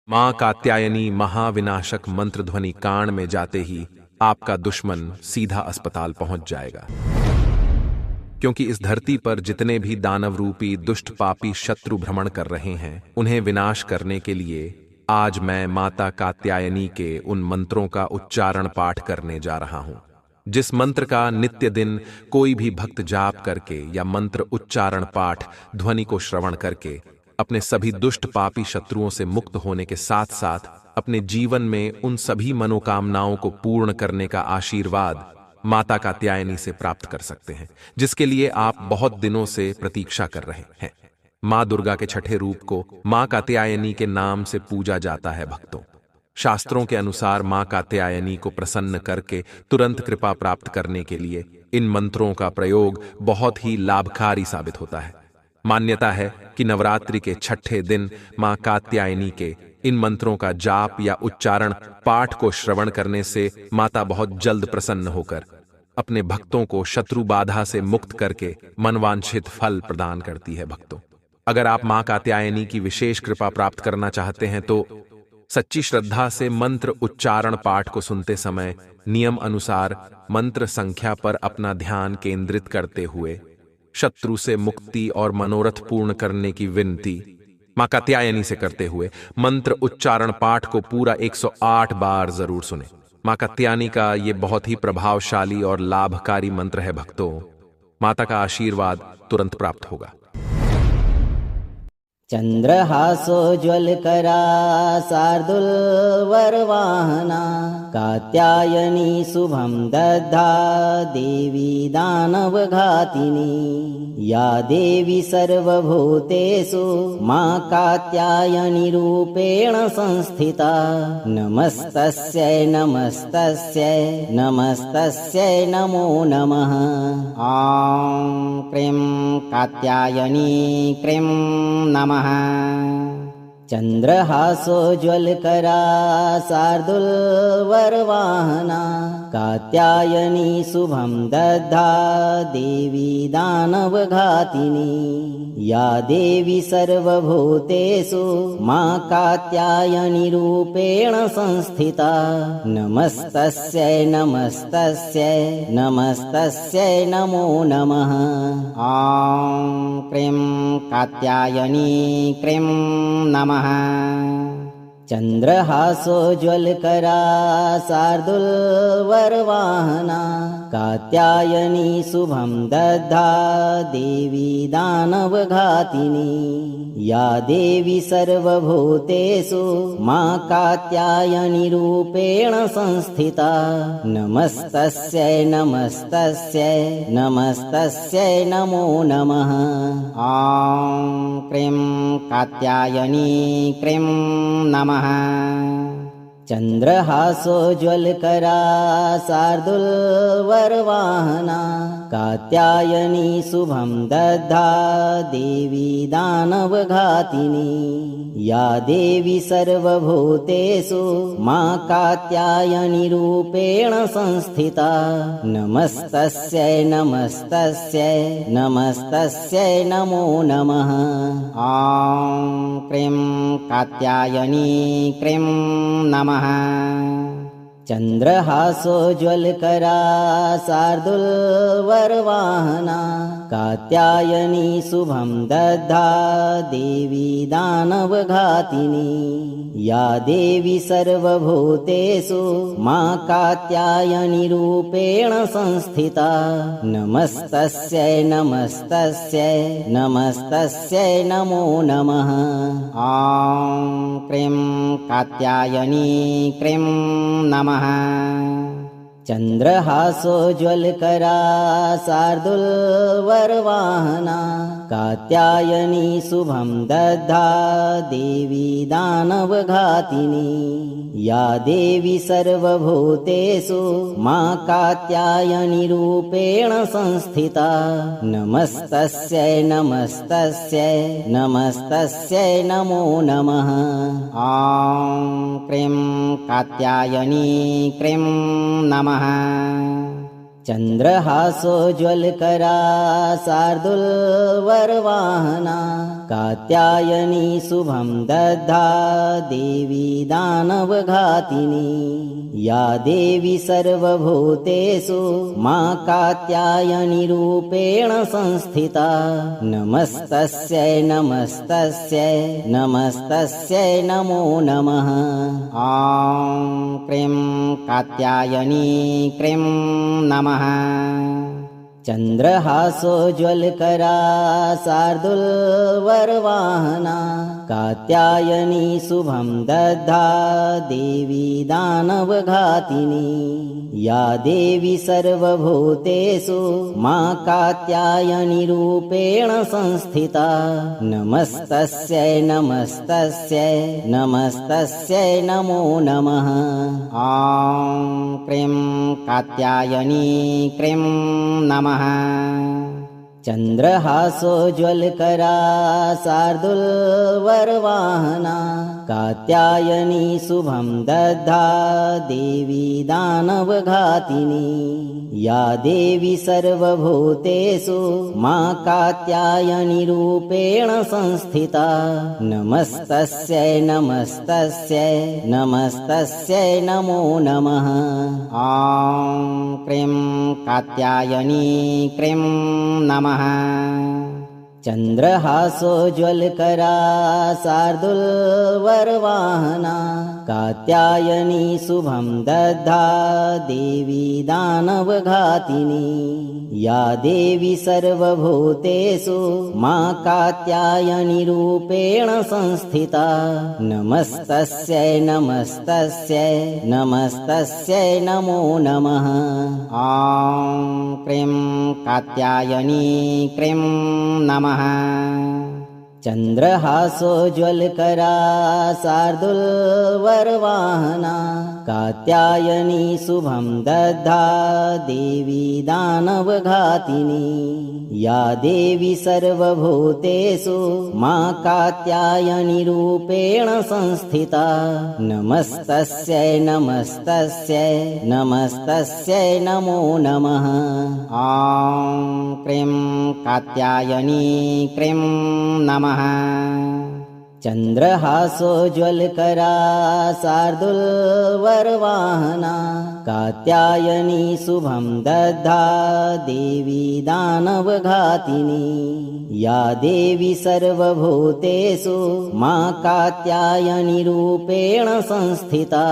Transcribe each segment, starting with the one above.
मां कात्यायनी महाविनाशक मंत्र ध्वनि कान में जाते ही आपका दुश्मन सीधा अस्पताल पहुंच जाएगा। क्योंकि इस धरती पर जितने भी दानव रूपी दुष्ट पापी शत्रु भ्रमण कर रहे हैं, उन्हें विनाश करने के लिए आज मैं माता कात्यायनी के उन मंत्रों का उच्चारण पाठ करने जा रहा हूं, जिस मंत्र का नित्य दिन कोई भी भक्त जाप करके या मंत्र उच्चारण पाठ ध्वनि को श्रवण करके अपने सभी दुष्ट पापी शत्रुओं से मुक्त होने के साथ साथ अपने जीवन में उन सभी मनोकामनाओं को पूर्ण करने का आशीर्वाद माता कात्यायनी से प्राप्त कर सकते हैं, जिसके लिए आप बहुत दिनों से प्रतीक्षा कर रहे हैं। मां दुर्गा के छठे रूप को मां कात्यायनी के नाम से पूजा जाता है। भक्तों, शास्त्रों के अनुसार मां कात्यायनी को प्रसन्न करके तुरंत कृपा प्राप्त करने के लिए इन मंत्रों का प्रयोग बहुत ही लाभकारी साबित होता है। मान्यता है कि नवरात्रि के छठे दिन मां कात्यायनी के इन मंत्रों का जाप या उच्चारण पाठ को श्रवण करने से माता बहुत जल्द प्रसन्न होकर अपने भक्तों को शत्रु बाधा से मुक्त करके मनवांछित फल प्रदान करती है। भक्तों, अगर आप मां कात्यायनी की विशेष कृपा प्राप्त करना चाहते हैं तो सच्ची श्रद्धा से मंत्र उच्चारण पाठ को सुनते समय नियम अनुसार मंत्र संख्या पर अपना ध्यान केंद्रित करते हुए शत्रु से मुक्ति और मनोरथ पूर्ण करने की विनती मां कात्यायनी से करते हुए मंत्र उच्चारण पाठ को पूरा 108 बार जरूर सुने। मां कात्यायनी का ये बहुत ही प्रभावशाली और लाभकारी मंत्र है। भक्तों, माता का आशीर्वाद तुरंत प्राप्त होगा। चंद्रहासोज्ज्वलकरा शार्दूलवरवाहना कात्यायनी शुभं दद्धा देवी दानवघातिनी। या देवी सर्वभूतेषु मां कात्यायनी रूपेण संस्थिता। नमस्तस्यै नमस्तस्यै नमस्तस्यै नमो नमः। ॐ क्रीं कात्यायनी क्रीं नमः। चंद्रहासोज्ज्वलकरा शार्दूलवरवाहना कात्यायनी शुभं दद्धा देवी दानवघातिनी। या देवी सर्वभूतेषु मां कात्यायनी रूपेण संस्थिता। नमस्तस्यै नमस्तस्यै नमस्तस्यै नमो नमः। ॐ क्रीं कात्यायनी क्रीं नमः। चंद्रहासोज्ज्वलकरा शार्दूलवरवाहना कात्यायनी शुभं दद्धा देवी दानवघातिनी। या देवी सर्वभूतेषु मां कात्यायनी रूपेण संस्थिता। नमस्तस्यै नमस्तस्यै नमस्तस्यै नमो नमः। ॐ क्रीं कात्यायनी क्रीं नमः। चंद्रहासोज्ज्वलकरा शार्दूलवरवाहना कात्यायनी शुभं दद्धा देवी दानवघातिनी। या देवी सर्वभूतेषु मां कात्यायनी रूपेण संस्थिता। नमस्तस्यै नमस्तस्यै नमस्तस्यै नमो नमः। ॐ क्रीं कात्यायनी क्रीं नमः। चंद्रहासोज्ज्वलकरा शार्दूलवरवाहना कात्यायनी शुभं दद्धा देवी दानवघातिनी। या देवी सर्वभूतेषु मां कात्यायनी रूपेण संस्थिता। नमस्तस्यै नमस्तस्यै नमस्तस्यै नमो नमः। ॐ क्रीं कात्यायनी क्रीं नमः। चंद्रहासोज्ज्वलकरा शार्दूलवरवाहना कात्यायनी शुभं दद्धा देवी दानवघातिनी। या देवी सर्वभूतेषु मां कात्यायनी रूपेण संस्थिता। नमस्तस्यै नमस्तस्यै नमस्तस्यै नमो नमः। ॐ क्रीं कात्यायनी क्रीं नमः। चंद्रहासोज्ज्वलकरा शार्दूलवरवाहना कात्यायनी शुभं दद्धा देवी दानवघातिनी या देवी सर्वभूतेषु मा कात्यायनी रूपेण संस्थिता नमस्तस्यै नमस्तस्यै नमस्तस्यै नमो नमः। ॐ क्रीं कात्यायनी क्रीं नमः। चन्द्रहासोज्ज्वलकरा शार्दूलवरवाहना कात्यायनी शुभं दद्धा देवी दानवघातिनी या देवी सर्वभूतेषु मा कात्यायनी रूपेण संस्थिता नमस्तस्यै नमस्तस्यै नमस्तस्यै नमो नमः। ॐ क्रीं कात्यायनी क्रीं नमः। चन्द्रहासोज्ज्वलकरा शार्दूलवरवाहना कात्यायनी शुभं दद्धा देवी दानवघातिनी या देवी सर्वभूतेषु मा कात्यायनी रूपेण संस्थिता नमस्तस्यै नमस्तस्यै नमस्तस्यै नमो नमः। ॐ क्रीं कात्यायनी क्रीं नमः। चन्द्रहासोज्ज्वलकरा शार्दूलवरवाहना कात्यायनी शुभं दद्धा देवी दानवघातिनी या देवी सर्वभूतेषु मा कात्यायनी रूपेण संस्थिता नमस्तस्यै नमस्तस्यै नमस्तस्यै नमो नमः। ॐ क्रीं कात्यायनी क्रीं नमः। चन्द्रहासोज्ज्वलकरा शार्दूलवरवाहना कात्यायनी शुभं दद्धा देवी दानवघातिनी या देवी सर्वभूतेषु मा कात्यायनी रूपेण संस्थिता नमस्तस्यै नमस्तस्यै नमस्तस्यै नमो नमः। ॐ क्रीं कात्यायनी क्रीं नमः। चन्द्रहासोज्ज्वलकरा शार्दूलवरवाहना कात्यायनी शुभं दद्धा देवी दानवघातिनी या देवी सर्वभूतेषु मा कात्यायनी रूपेण संस्थिता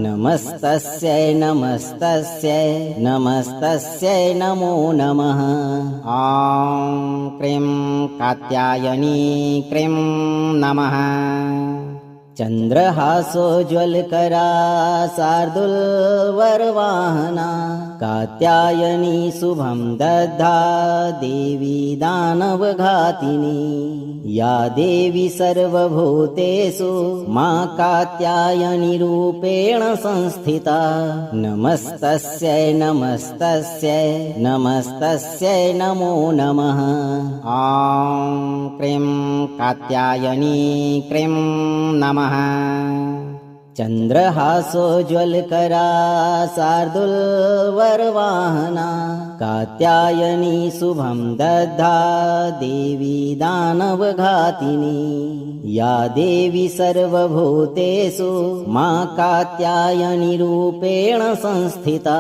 नमस्तस्यै नमस्तस्यै नमस्तस्यै नमो नमः। ॐ क्रीं कात्यायनी क्रीं नमः। चन्द्रहासोज्ज्वलकरा शार्दूलवरवाहना कात्यायनी शुभं दद्धा देवी दानवघातिनी या देवी सर्वभूतेषु मा कात्यायनी रूपेण संस्थिता नमस्तस्यै नमस्तस्यै नमस्तस्यै नमो नमः। ॐ क्रीं कात्यायनी क्रीं नमः। चन्द्रहासोज्ज्वलकरा शार्दूलवरवाहना कात्यायनी शुभं दद्धा देवी दानवघातिनी या देवी सर्वभूतेषु मा कात्यायनी रूपेण संस्थिता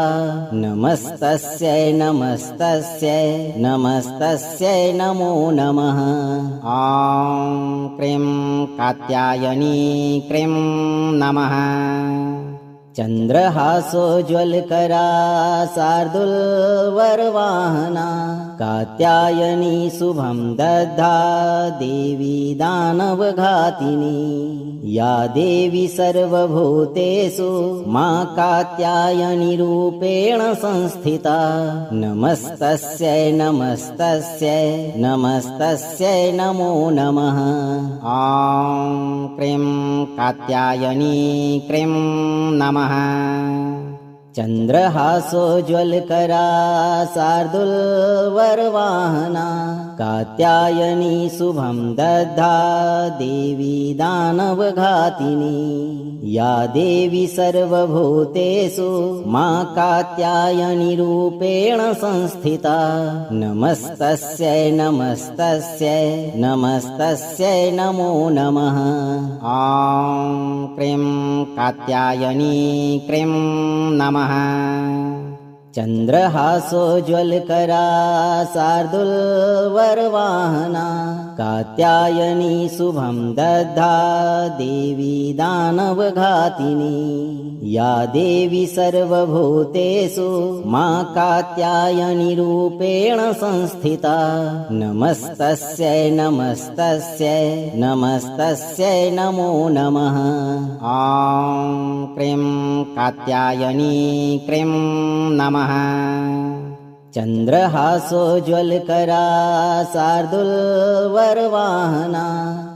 नमस्तस्यै नमस्तस्यै नमस्तस्यै नमो नमः। ॐ क्रीं कात्यायनी क्रीं नमः। चन्द्रहासोज्ज्वलकरा शार्दूलवरवाहना कात्यायनी शुभं दद्धा देवी दानवघातिनी या देवी सर्वभूतेषु मा कात्यायनी रूपेण संस्थिता नमस्तस्यै नमस्तस्यै नमस्तस्यै नमो नमः। ॐ क्रीं कात्यायनी क्रीं नमः। चन्द्रहासोज्ज्वलकरा शार्दूलवरवाहना कात्यायनी शुभं दद्धा देवी दानवघातिनी या देवी सर्वभूतेषु मा कात्यायनी रूपेण संस्थिता नमस्तस्यै नमस्तस्यै नमस्तस्यै नमो नमः। ॐ क्रीं कात्यायनी क्रीं नमः। चन्द्रहासोज्ज्वलकरा शार्दूलवरवाहना कात्यायनी शुभं दद्धा देवी दानवघातिनी या देवी सर्वभूतेषु मा कात्यायनी रूपेण संस्थिता नमस्तस्यै नमस्तस्यै नमस्तस्यै नमो नमः। ॐ क्रीं कात्यायनी क्रीं नमः। चन्द्रहासोज्ज्वलकरा शार्दूलवरवाहना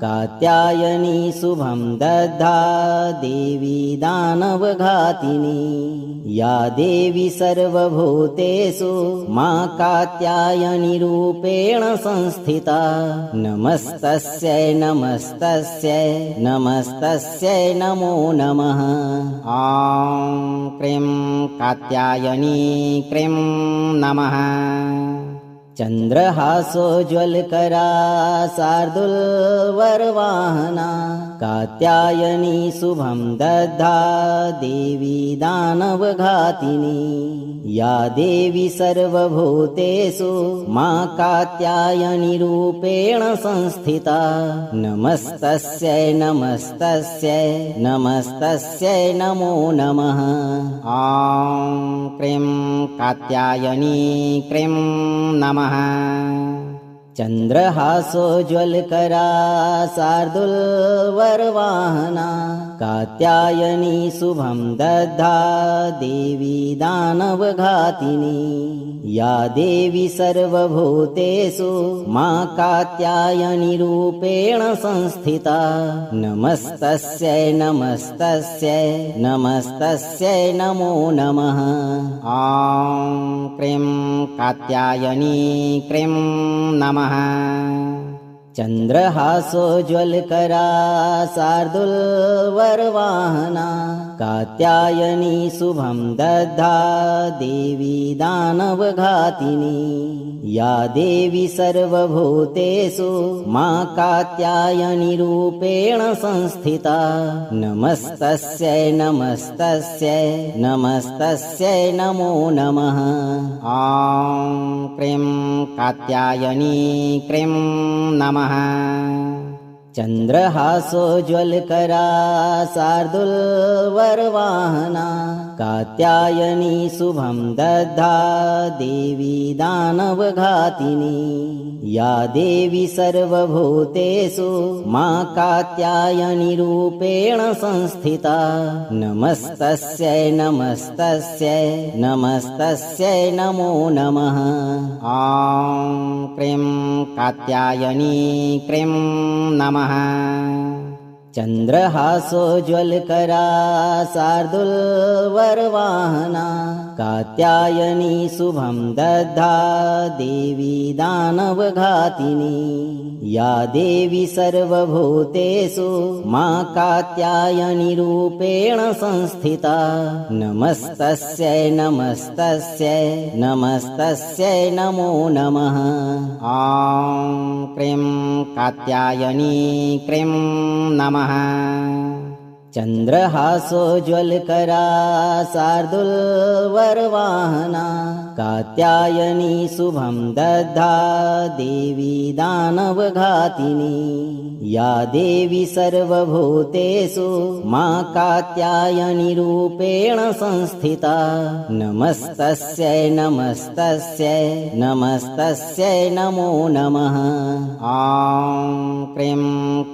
कात्यायनी शुभं दद्धा देवी दानवघातिनी या देवी सर्वभूतेषु मा कात्यायनी रूपेण संस्थिता नमस्तस्यै नमस्तस्यै नमस्तस्यै नमो नमः। ॐ क्रीं कात्यायनी क्रीं नमः। चन्द्रहासोज्ज्वलकरा शार्दूलवरवाहना कात्यायनी शुभं दद्धा देवी दानवघातिनी या देवी सर्वभूतेषु मा कात्यायनी रूपेण संस्थिता नमस्तस्यै नमस्तस्यै नमस्तस्यै नमो नमः। ॐ क्रीं कात्यायनी क्रीं नमः। चन्द्रहासोज्ज्वलकरा शार्दूलवरवाहना कात्यायनी शुभं दद्धा देवी दानवघातिनी या देवी सर्वभूतेषु मा कात्यायनी रूपेण संस्थिता नमस्तस्यै नमस्तस्यै नमस्तस्यै नमो नमः। ॐ क्रीं कात्यायनी क्रीं नमः। चन्द्रहासोज्ज्वलकरा शार्दूलवरवाहना कात्यायनी शुभं दद्धा देवी दानवघातिनी या देवी सर्वभूतेषु मा कात्यायनी रूपेण संस्थिता नमस्तस्यै नमस्तस्यै नमस्तस्यै नमो नमः। ॐ क्रीं कात्यायनी क्रीं नमः। चन्द्रहासोज्ज्वलकरा शार्दूलवरवाहना कात्यायनी शुभं दद्धा देवी दानवघातिनी या देवी सर्वभूतेषु मा कात्यायनी रूपेण संस्थिता नमस्तस्यै नमस्तस्यै नमस्तस्यै नमो नमः। ॐ क्रीं कात्यायनी क्रीं नमः। चन्द्रहासोज्ज्वलकरा शार्दूलवरवाहना कात्यायनी शुभं दद्धा देवी दानवघातिनी या देवी सर्वभूतेषु मा कात्यायनी रूपेण संस्थिता नमस्तस्यै नमस्तस्यै नमस्तस्यै नमो नमः। ॐ क्रीं कात्यायनी क्रीं नमः। चन्द्रहासोज्ज्वलकरा शार्दूलवरवाहना कात्यायनी शुभं दद्धा देवी दानवघातिनी या देवी सर्वभूतेषु मा कात्यायनी रूपेण संस्थिता नमस्तस्यै नमस्तस्यै नमस्तस्यै नमो नमः। ॐ क्रीं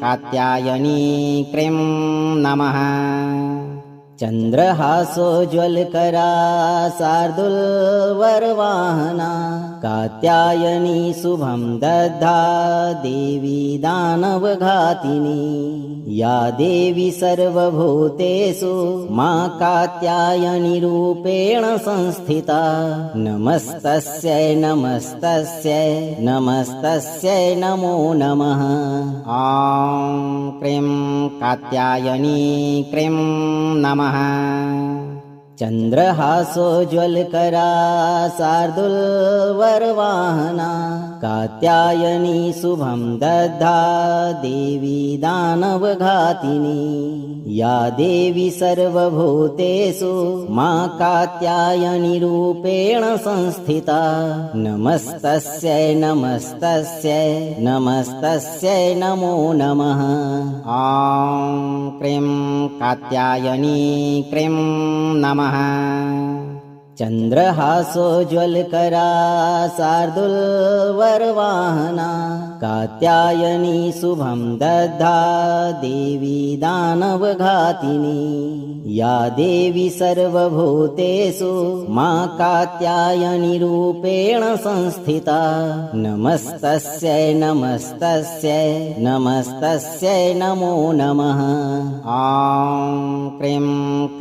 कात्यायनी क्रीं नमः। चन्द्रहासोज्ज्वलकरा शार्दूलवरवाहना कात्यायनी शुभं दद्धा देवी दानवघातिनी या देवी सर्वभूतेषु मा कात्यायनी रूपेण संस्थिता नमस्तस्यै नमस्तस्यै नमस्तस्यै नमो नमः। ॐ क्रीं कात्यायनी क्रीं नमः। चन्द्रहासोज्ज्वलकरा शार्दूलवरवाहना कात्यायनी शुभं दद्धा देवी दानवघातिनी या देवी सर्वभूतेषु मा कात्यायनी रूपेण संस्थिता नमस्तस्यै नमस्तस्यै नमस्तस्यै नमो नमः। ॐ क्रीं कात्यायनी क्रीं नमः। चन्द्रहासोज्ज्वलकरा शार्दूलवरवाहना कात्यायनी शुभं दद्धा देवी दानवघातिनी या देवी सर्वभूतेषु मा कात्यायनी रूपेण संस्थिता नमस्तस्यै नमस्तस्यै नमस्तस्यै नमो नमः। ॐ क्रीं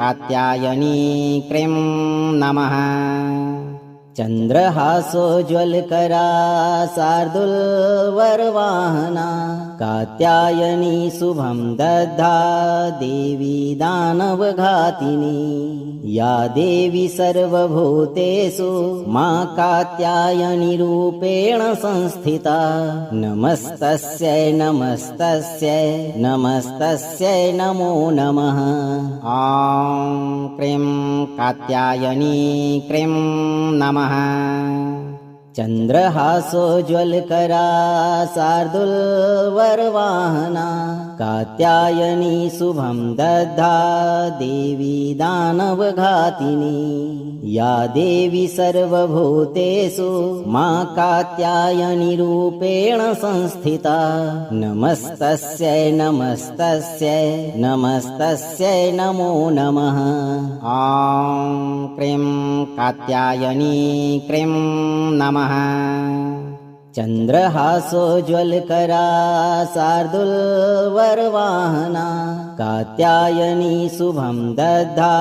कात्यायनी क्रीं नमः। चन्द्रहासोज्ज्वलकरा शार्दूलवरवाहना कात्यायनी शुभं दद्धा देवी दानवघातिनी या देवी सर्वभूतेषु मा कात्यायनी रूपेण संस्थिता नमस्तस्यै नमस्तस्यै नमस्तस्यै नमो नमः। ॐ क्रीं कात्यायनी क्रीं नमः। चन्द्रहासोज्ज्वलकरा शार्दूलवरवाहना कात्यायनी शुभं दद्धा देवी दानवघातिनी या देवी सर्वभूतेषु मा कात्यायनी रूपेण संस्थिता नमस्तस्यै नमस्तस्यै नमस्तस्यै नमो नमः। ॐ क्रीं कात्यायनी क्रीं नमः। चन्द्रहासोज्ज्वलकरा शार्दूलवरवाहना कात्यायनी शुभं दद्धा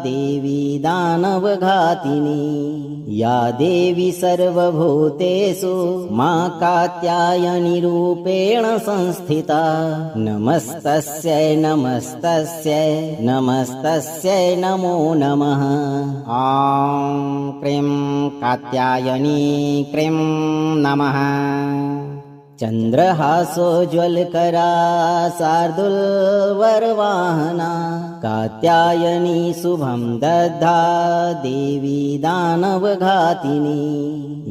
देवी दानवघातिनी या देवी सर्वभूतेषु मा कात्यायनी रूपेण संस्थिता नमस्तस्यै नमस्तस्यै नमस्तस्यै नमो नमः। ॐ क्रीं कात्यायनी क्रीं नमः। चन्द्रहासोज्ज्वलकरा शार्दूलवरवाहना कात्यायनी शुभं दद्धा देवी दानवघातिनी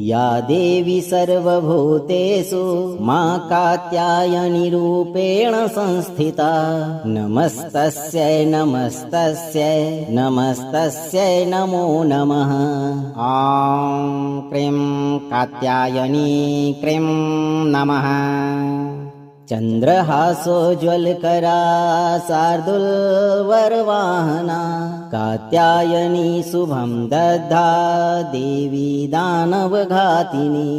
या देवी सर्वभूतेषु मा कात्यायनी रूपेण संस्थिता नमस्तस्यै नमस्तस्यै नमस्तस्यै नमो नमः। ॐ क्रीं कात्यायनी क्रीं नमः। चन्द्रहासोज्ज्वलकरा शार्दूलवरवाहना कात्यायनी शुभं दद्धा देवी दानवघातिनी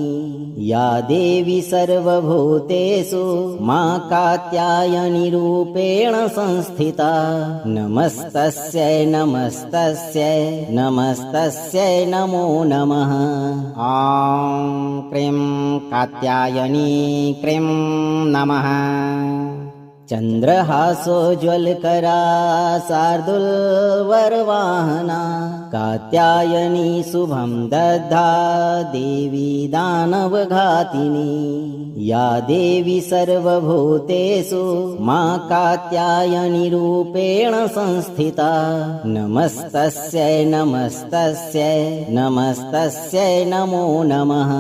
या देवी सर्वभूतेषु मा कात्यायनी रूपेण संस्थिता नमस्तस्यै नमस्तस्यै नमस्तस्यै नमो नमः। ॐ क्रीं कात्यायनी क्रीं नमः। चन्द्रहासोज्ज्वलकरा शार्दूलवरवाहना कात्यायनी शुभं दद्धा देवी दानवघातिनी या देवी सर्वभूतेषु मा कात्यायनी रूपेण संस्थिता नमस्तस्यै नमस्तस्यै नमस्तस्यै नमो नमः।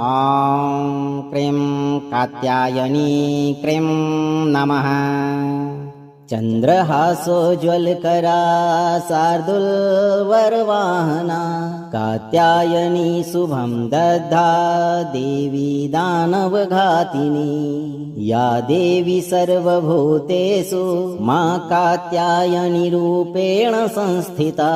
ॐ क्रीं कात्यायनी क्रीं नमः। चन्द्रहासोज्ज्वलकरा शार्दूलवरवाहना कात्यायनी शुभं दद्धा देवी दानवघातिनी या देवी सर्वभूतेषु मा कात्यायनी रूपेण संस्थिता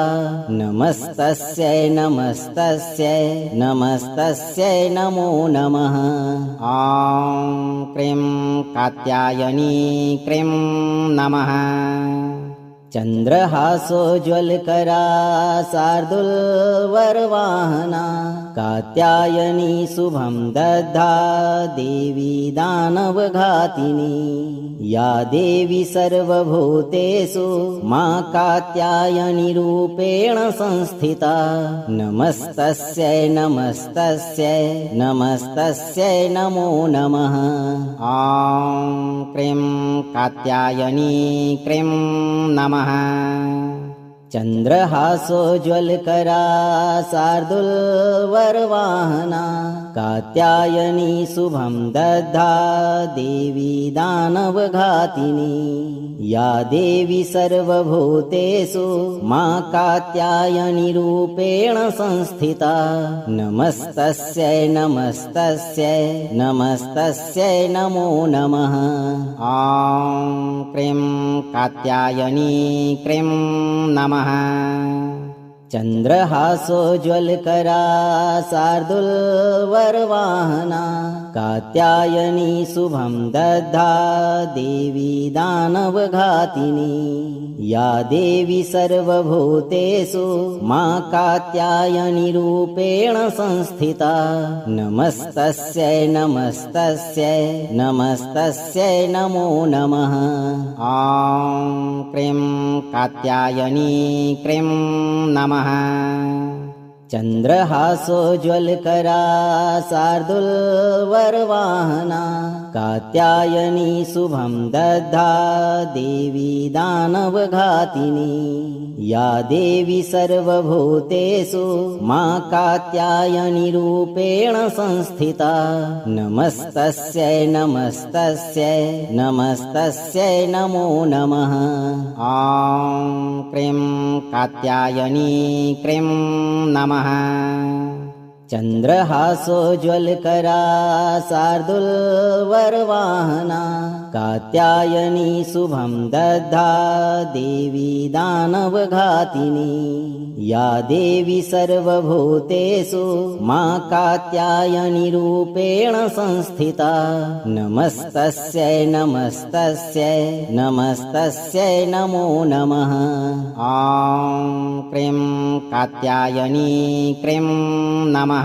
नमस्तस्यै नमस्तस्यै नमस्तस्यै नमो नमः। ॐ क्रीं कात्यायनी क्रीं नमः। चन्द्रहासोज्ज्वलकरा शार्दूलवरवाहना कात्यायनी शुभं दद्धा देवी दानवघातिनी या देवी सर्वभूतेषु मा कात्यायनी रूपेण संस्थिता नमस्तस्यै नमस्तस्यै नमस्तस्यै नमो नमः। ॐ क्रीं कात्यायनी क्रीं नमः। चन्द्रहासोज्ज्वलकरा शार्दूलवरवाहना कात्यायनी शुभं दद्धा देवी दानवघातिनी या देवी सर्वभूतेषु मा कात्यायनी रूपेण संस्थिता नमस्तस्यै नमस्तस्यै नमस्तस्यै नमो नमः। ॐ क्रीं कात्यायनी क्रीं नमः। चन्द्रहासोज्ज्वलकरा शार्दूलवरवाहना कात्यायनी शुभं दद्धा देवी दानवघातिनी या देवी सर्वभूतेषु मा कात्यायनी रूपेण संस्थिता नमस्तस्यै नमस्तस्यै नमस्तस्यै नमो नमः। ॐ क्रीं कात्यायनी क्रीं नमः। चन्द्रहासोज्ज्वलकरा शार्दूलवरवाहना कात्यायनी शुभं दद्धा देवी दानवघातिनी या देवी सर्वभूतेषु मा कात्यायनी रूपेण संस्थिता नमस्तस्यै नमस्तस्यै नमस्तस्यै नमो नमः। ॐ क्रीं कात्यायनी क्रीं नमः। चन्द्रहासोज्ज्वलकरा शार्दूलवरवाहना कात्यायनी शुभं दद्धा देवी दानवघातिनी या देवी सर्वभूतेषु मा कात्यायनी रूपेण संस्थिता नमस्तस्यै नमस्तस्यै नमस्तस्यै नमो नमः। ॐ क्रीं कात्यायनी क्रीं नमः।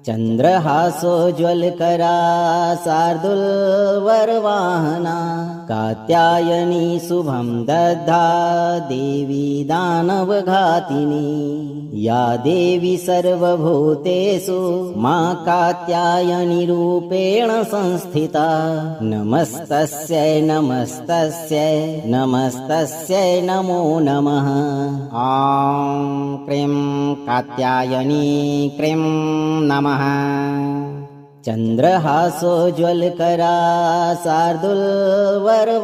चन्द्रहासोज्ज्वलकरा शार्दूलवरवाहना कात्यायनी शुभं दद्धा देवी दानवघातिनी या देवी सर्वभूतेषु मा कात्यायनी रूपेण संस्थिता नमस्तस्यै नमस्तस्यै नमस्तस्यै नमो नमः। ॐ क्रीं कात्यायनी क्रीं नमः। चन्द्रहासोज्ज्वलकरा शार्दूलवरवाहना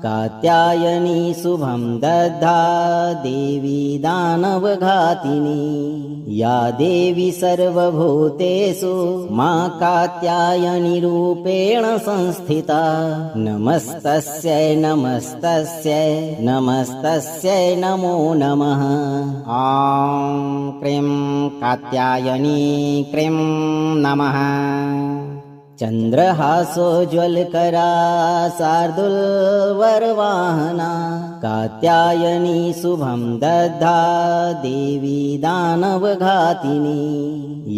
कात्यायनी शुभं दद्धा देवी दानवघातिनी या देवी सर्वभूतेषु मा कात्यायनी रूपेण संस्थिता नमस्तस्यै नमस्तस्यै नमस्तस्यै नमो नमः। ॐ क्रीं कात्यायनी क्रीं नमः। चन्द्रहासोज्ज्वलकरा शार्दूलवरवाहना कात्यायनी शुभं दद्धा देवी दानवघातिनी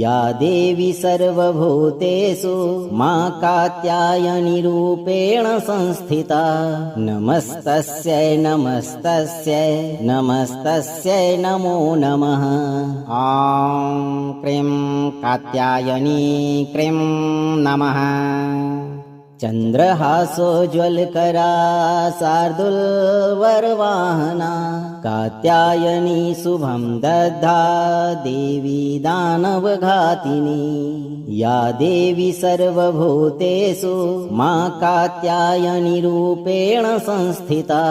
या देवी सर्वभूतेषु मा कात्यायनी रूपेण संस्थिता नमस्तस्यै नमस्तस्यै नमस्तस्यै नमो नमः। ॐ क्रीं कात्यायनी क्रीं नमः। चन्द्रहासोज्ज्वलकरा शार्दूलवरवाहना कात्यायनी शुभं दद्धा देवी दानवघातिनी या देवी सर्वभूतेषु मा कात्यायनी रूपेण संस्थिता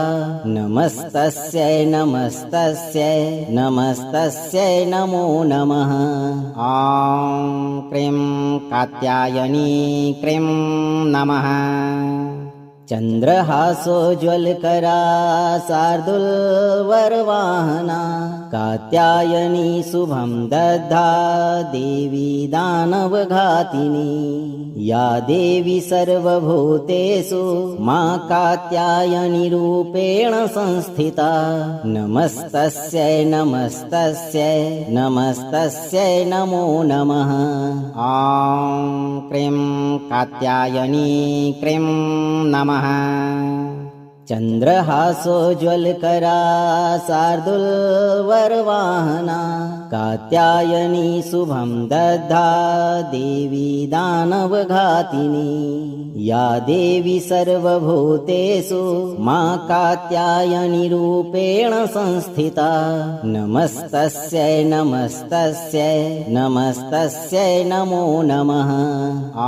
नमस्तस्यै नमस्तस्यै नमस्तस्यै नमो नमः। ॐ क्रीं कात्यायनी क्रीं नमः। चन्द्रहासोज्ज्वलकरा शार्दूलवरवाहना कात्यायनी शुभं दद्धा देवी दानवघातिनी या देवी सर्वभूतेषु मा कात्यायनी रूपेण संस्थिता नमस्तस्यै नमस्तस्यै नमस्तस्यै नमो नमः। ॐ क्रीं कात्यायनी क्रीं नमः। चन्द्रहासोज्ज्वलकरा शार्दूलवरवाहना कात्यायनी शुभं दद्धा देवी दानवघातिनी या देवी सर्वभूतेषु मा कात्यायनी रूपेण संस्थिता नमस्तस्यै नमस्तस्यै नमस्तस्यै नमो नमः।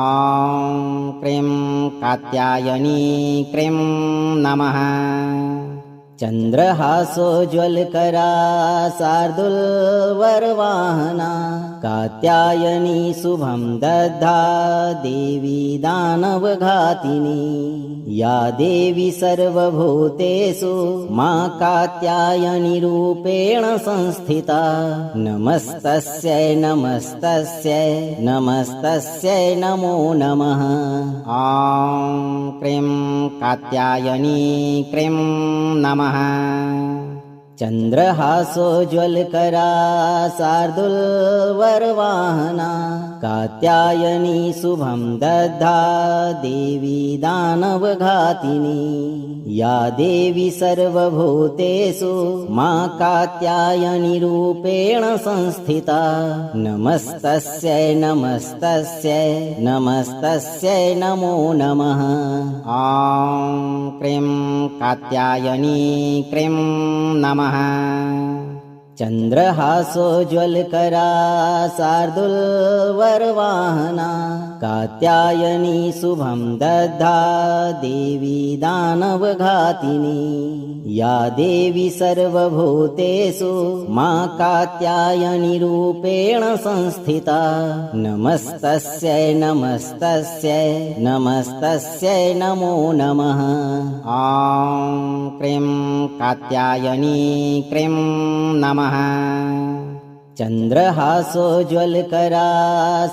ॐ क्रीं कात्यायनी क्रीं नमः। चन्द्रहासोज्ज्वलकरा शार्दूलवरवाहना कात्यायनी शुभं दद्धा देवी दानवघातिनी या देवी सर्वभूतेषु मा कात्यायनी रूपेण संस्थिता नमस्तस्यै नमस्तस्यै नमस्तस्यै नमो नमः। ॐ क्रीं कात्यायनी क्रीं नमः। चन्द्रहासोज्ज्वलकरा शार्दूलवरवाहना कात्यायनी शुभं दद्धा देवी दानवघातिनी या देवी सर्वभूतेषु मा कात्यायनी रूपेण संस्थिता नमस्तस्यै नमस्तस्यै नमस्तस्यै नमो नमः। ॐ क्रीं कात्यायनी क्रीं नमः। चन्द्रहासोज्ज्वलकरा शार्दूलवरवाहना कात्यायनी शुभं दद्धा देवी दानवघातिनी या देवी सर्वभूतेषु मा कात्यायनी रूपेण संस्थिता नमस्तस्यै नमस्तस्यै नमस्तस्यै नमो नमः। ॐ क्रीं कात्यायनी क्रीं नमः। चन्द्रहासोज्ज्वलकरा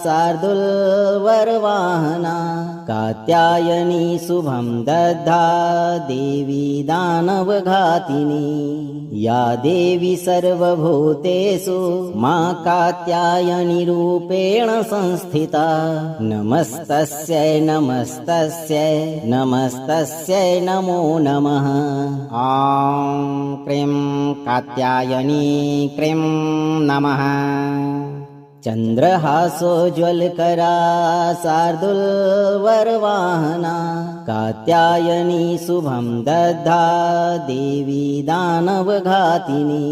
शार्दूलवरवाहना कात्यायनी शुभं दद्धा देवी दानवघातिनी या देवी सर्वभूतेषु मा कात्यायनी रूपेण संस्थिता नमस्तस्यै नमस्तस्यै नमस्तस्यै नमो नमः। ॐ क्रीं कात्यायनी क्रीं नमः। चन्द्रहासोज्ज्वलकरा शार्दूलवरवाहना कात्यायनी शुभं दद्धा देवी दानवघातिनी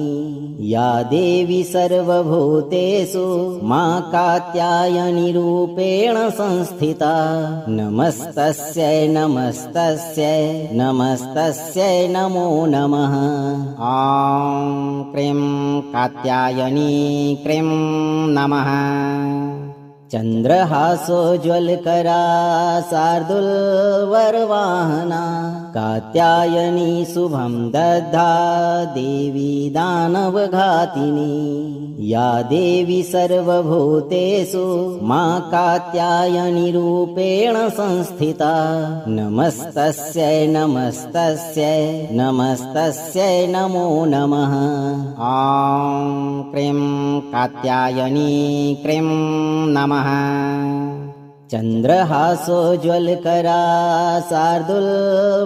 या देवी सर्वभूतेषु मा कात्यायनी रूपेण संस्थिता नमस्तस्यै नमस्तस्यै नमस्तस्यै नमो नमः। ॐ क्रीं कात्यायनी क्रीं नमः। चन्द्रहासोज्ज्वलकरा शार्दूलवरवाहना कात्यायनी शुभं दद्धा देवी दानवघातिनी या देवी सर्वभूतेषु मा कात्यायनी रूपेण संस्थिता नमस्तस्यै नमस्तस्यै नमस्तस्यै नमो नमः। ॐ क्रीं कात्यायनी क्रीं नमः। चन्द्रहासोज्ज्वलकरा शार्दूलवरवाहना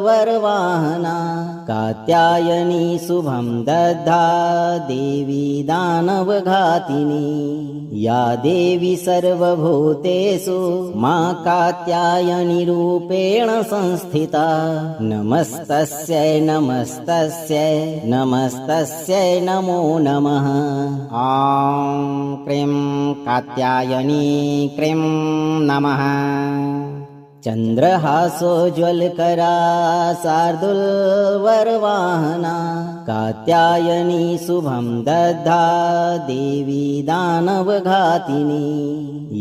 कात्यायनी शुभं दद्धा देवी दानवघातिनी या देवी सर्वभूतेषु मा कात्यायनी रूपेण संस्थिता नमस्तस्यै नमस्तस्यै नमस्तस्यै नमो नमः। ॐ क्रीं कात्यायनी क्रीं नमः। चन्द्रहासोज्ज्वलकरा शार्दूलवरवाहना कात्यायनी शुभं दद्धा देवी दानवघातिनी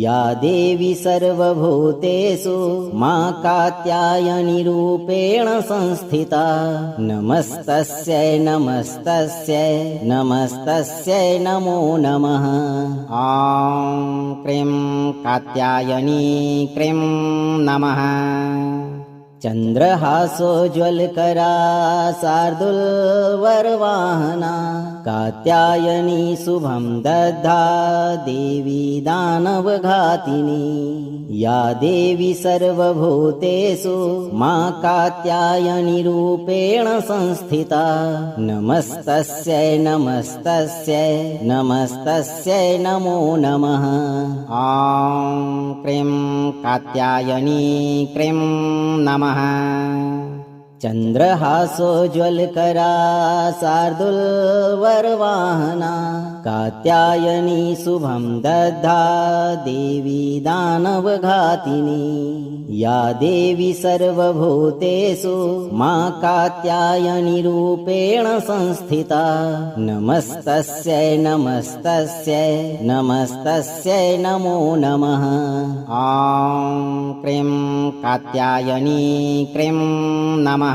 या देवी सर्वभूतेषु मा कात्यायनी रूपेण संस्थिता नमस्तस्यै नमस्तस्यै नमस्तस्यै नमो नमः। ॐ क्रीं कात्यायनी क्रीं नमः। चन्द्रहासोज्ज्वलकरा शार्दूलवरवाहना कात्यायनी शुभं दद्धा देवी दानवघातिनी या देवी सर्वभूतेषु मा कात्यायनी रूपेण संस्थिता नमस्तस्यै नमस्तस्यै नमस्तस्यै नमो नमः। ॐ क्रीं कात्यायनी क्रीं नमः। चन्द्रहासोज्ज्वलकरा शार्दूलवरवाहना कात्यायनी शुभं दद्धा देवी दानवघातिनी या देवी सर्वभूतेषु मा कात्यायनी रूपेण संस्थिता नमस्तस्यै नमस्तस्यै नमस्तस्यै नमो नमः। ॐ क्रीं कात्यायनी क्रीं नमः।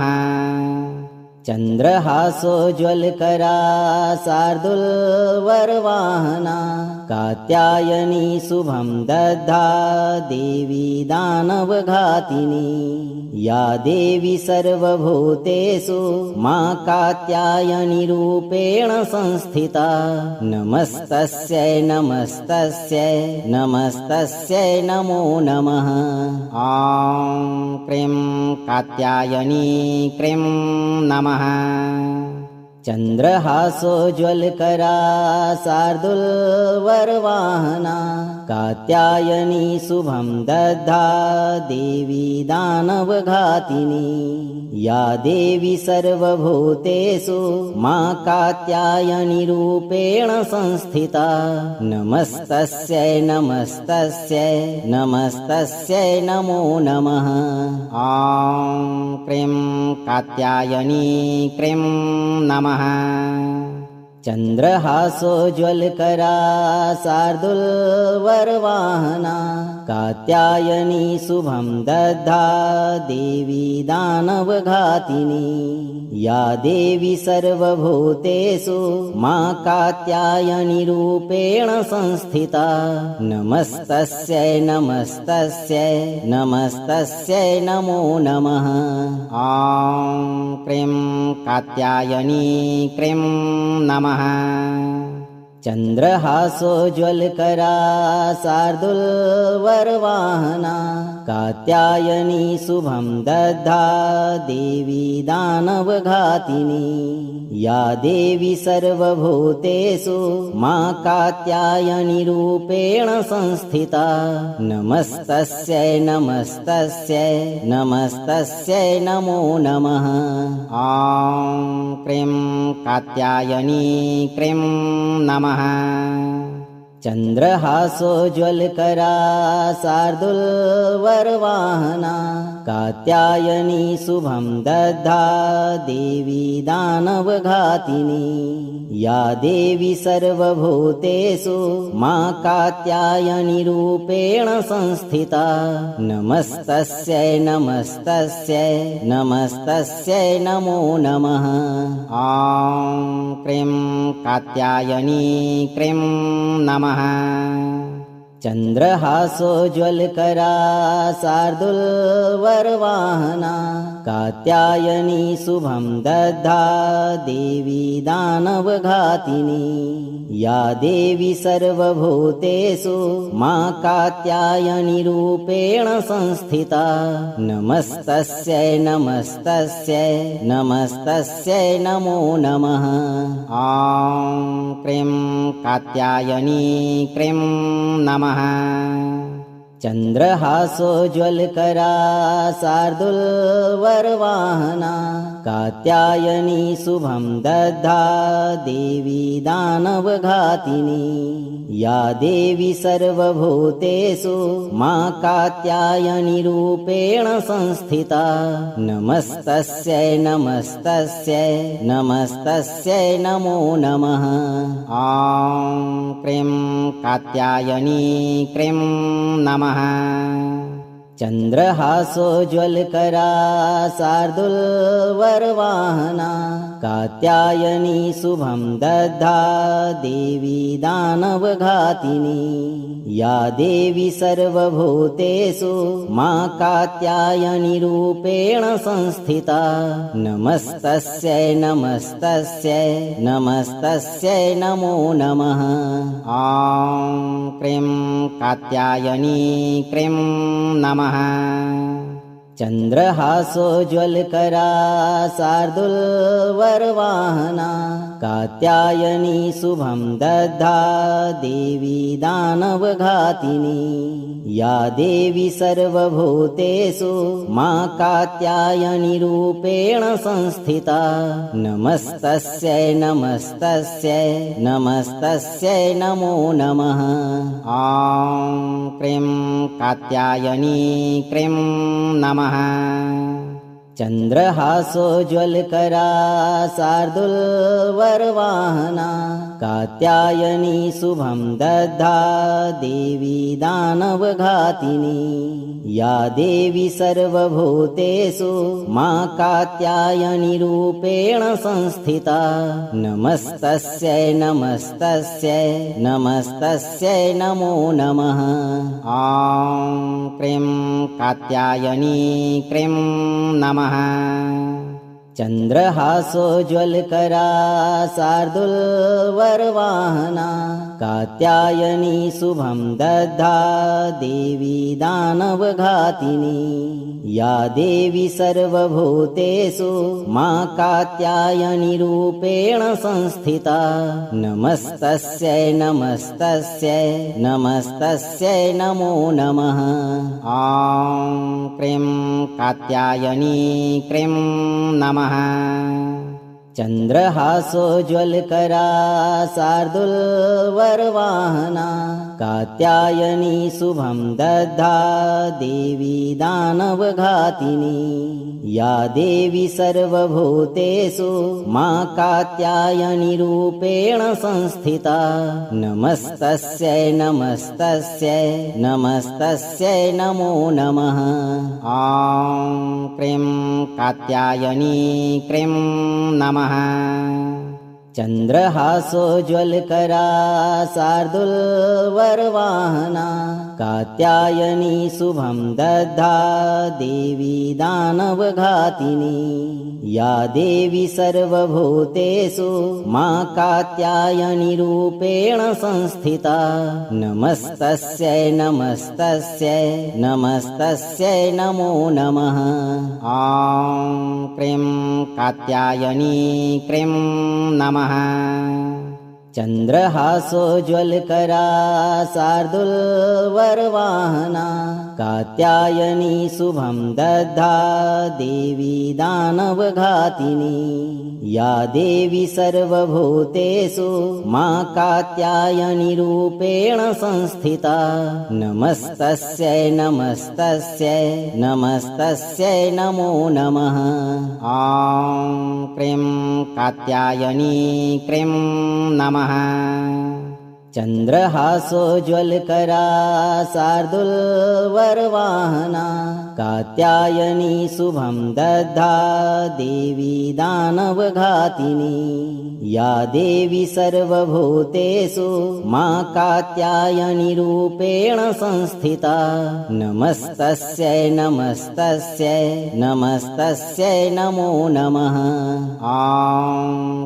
चन्द्रहासोज्ज्वलकरा शार्दूलवरवाहना कात्यायनी शुभं दद्धा देवी दानवघातिनी या देवी सर्वभूतेषु मा कात्यायनी रूपेण संस्थिता नमस्तस्यै नमस्तस्यै नमस्तस्यै नमो नमः। ॐ क्रीं कात्यायनी क्रीं नमः। चन्द्रहासोज्ज्वलकरा शार्दूलवरवाहना कात्यायनी शुभं दद्धा देवी दानवघातिनी या देवी सर्वभूतेषु मा कात्यायनी रूपेण संस्थिता नमस्तस्यै नमस्तस्यै नमस्तस्यै नमो नमः। ॐ क्रीं कात्यायनी क्रीं नमः। चन्द्रहासोज्ज्वलकरा शार्दूलवरवाहना कात्यायनी शुभं दद्धा देवी दानवघातिनी या देवी सर्वभूतेषु मा कात्यायनी रूपेण संस्थिता नमस्तस्यै नमस्तस्यै नमस्तस्यै नमो नमः। ॐ क्रीं कात्यायनी क्रीं नमः। चन्द्रहासोज्ज्वलकरा शार्दूलवरवाहना कात्यायनी शुभं दद्धा देवी दानवघातिनी या देवी सर्वभूतेषु मा कात्यायनी रूपेण संस्थिता नमस्तस्यै नमस्तस्यै नमस्तस्यै नमो नमः। ॐ क्रीं कात्यायनी क्रीं नमः। चन्द्रहासोज्ज्वलकरा शार्दूलवरवाहना कात्यायनी शुभं दद्धा देवी दानवघातिनी या देवी सर्वभूतेषु मा कात्यायनी रूपेण संस्थिता नमस्तस्यै नमस्तस्यै नमस्तस्यै नमो नमः। ॐ क्रीं कात्यायनी क्रीं नमः। चन्द्रहासोज्ज्वलकरा शार्दूलवरवाहना कात्यायनी शुभं दद्धा देवी दानवघातिनी या देवी सर्वभूतेषु मा कात्यायनी रूपेण संस्थिता नमस्तस्यै नमस्तस्यै नमस्तस्यै नमो नमः। ॐ क्रीं कात्यायनी क्रीं नमः। चन्द्रहासोज्ज्वलकरा शार्दूलवरवाहना कात्यायनी शुभं दद्धा देवी दानवघातिनी या देवी सर्वभूतेषु मा कात्यायनी रूपेण संस्थिता नमस्तस्यै नमस्तस्यै नमस्तस्यै नमो नमः। ॐ क्रीं कात्यायनी क्रीं नमः। चन्द्रहासोज्ज्वलकरा शार्दूलवरवाहना कात्यायनी शुभं दद्धा देवी दानवघातिनी या देवी सर्वभूतेषु मा कात्यायनी रूपेण संस्थिता नमस्तस्यै नमस्तस्यै नमस्तस्यै नमो नमः। ॐ क्रीं कात्यायनी क्रीं नमः। चन्द्रहासोज्ज्वलकरा शार्दूलवरवाहना कात्यायनी शुभं दद्धा देवी दानवघातिनी या देवी सर्वभूतेषु मा कात्यायनी रूपेण संस्थिता नमस्तस्यै नमस्तस्यै नमस्तस्यै नमो नमः। ॐ क्रीं कात्यायनी क्रीं नमः। चन्द्रहासोज्ज्वलकरा शार्दूलवरवाहना कात्यायनी शुभं दद्धा देवी दानवघातिनी या देवी सर्वभूतेषु मा कात्यायनी रूपेण संस्थिता नमस्तस्यै नमस्तस्यै नमस्तस्यै नमो नमः। ॐ क्रीं कात्यायनी क्रीं नमः। चन्द्रहासोज्ज्वलकरा शार्दूलवरवाहना कात्यायनी शुभं दद्धा देवी दानवघातिनी या देवी सर्वभूतेषु मा कात्यायनी रूपेण संस्थिता नमस्तस्यै नमस्तस्यै नमस्तस्यै नमो नमः। ॐ क्रीं कात्यायनी क्रीं नमः। चन्द्रहासोज्ज्वलकरा शार्दूलवरवाहना कात्यायनी शुभं दद्धा देवी दानवघातिनी या देवी सर्वभूतेषु मा कात्यायनी रूपेण संस्थिता नमस्तस्यै नमस्तस्यै नमस्तस्यै नमो नमः। ॐ क्रीं कात्यायनी क्रीं नमः। चन्द्रहासोज्ज्वलकरा शार्दूलवरवाहना कात्यायनी शुभं दद्धा देवी दानवघातिनी या देवी सर्वभूतेषु मा कात्यायनी रूपेण संस्थिता नमस्तस्यै नमस्तस्यै नमस्तस्यै नमो नमः। ॐ क्रीं कात्यायनी क्रीं नमः। चन्द्रहासोज्ज्वलकरा शार्दूलवरवाहना कात्यायनी शुभं दद्धा देवी दानवघातिनी या देवी सर्वभूतेषु मा कात्यायनी रूपेण संस्थिता नमस्तस्यै नमस्तस्यै नमस्तस्यै नमो नमः। ॐ क्रीं कात्यायनी क्रीं नमः। चन्द्रहासोज्ज्वलकरा शार्दूलवरवाहना कात्यायनी शुभं दद्धा देवी दानवघातिनी या देवी सर्वभूतेषु मा कात्यायनी रूपेण संस्थिता नमस्तस्यै नमस्तस्यै नमस्तस्यै नमो नमः। ॐ